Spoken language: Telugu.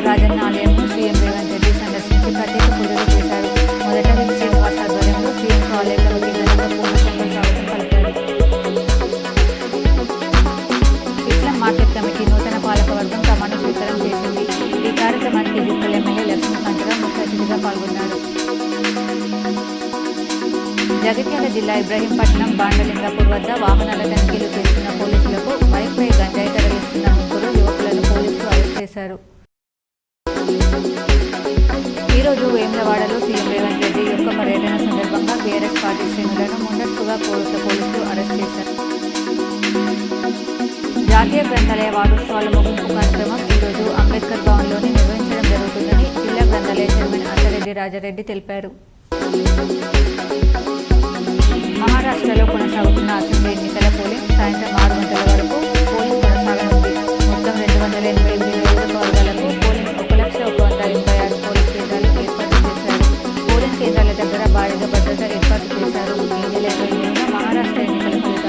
రాజన్న ఆలయంను సీఎం రేవంత్ రెడ్డి సందర్శించి ప్రత్యేక పూజలు చేశారు. మొదట శ్రీనివాస్ ఆధ్వర్యంలో సీఎంకు ఆలయంలో వకీలుగా పూర్ణచంద్ర స్వాగతం పలికారు. ఇస్లాం మార్కెట్ కమిటీ నూతన పాలకవర్గం ప్రమాణ స్వీకారం చేసింది. ఈ కార్యక్రమానికి జుక్కల్ ఎమ్మెల్యే లక్ష్మీకాంతరావు ముఖ్య అతిథిగా పాల్గొన్నారు. జగిత్యాల జిల్లా ఇబ్రహీంపట్నం బాండలింగాపూర్ వద్ద వాహనాల తనిఖీలు చేస్తున్న పోలీసులకు బైక్పై గంజాయి తరలిస్తున్న ముగ్గురు యువకులను పోలీసులు అరెస్ట్ చేశారు. ఈరోజు వేములవాడలో సీఎం రేవంత్ రెడ్డి యొక్క పర్యటన సందర్భంగా బీఆర్ఎస్ పార్టీ శ్రేణులను ముందస్తుగా పోలీసులు అరెస్ట్ చేశారు. జాతీయ గ్రంథాలయ వారోత్సవాల ముగింపు కార్యక్రమం ఈరోజు అంబేద్కర్ భవన్లోనే నిర్వహించడం జరుగుతుందని జిల్లా గ్రంథాలయ చైర్మన్ అత్తారెడ్డి రాజారెడ్డి తెలిపారు. మహారాష్ట్రలో కొనసాగుతున్న అసెంబ్లీ ఎన్నికల పోలింగ్ సాయంత్రం 6 గంటల వరకు పోలింగ్ కొనసాగనుంది. మొత్తం 288 నియోజకవర్గాలకు పోలింగ్ 1,01,86 పోలింగ్ కేంద్రాలు ఏర్పాటు చేశారు. పోలింగ్ కేంద్రాల దగ్గర భారీగా భద్రత ఏర్పాటు చేశారు. ఈ నెల 23న మహారాష్ట్ర ఎన్నికల ఫలితాలు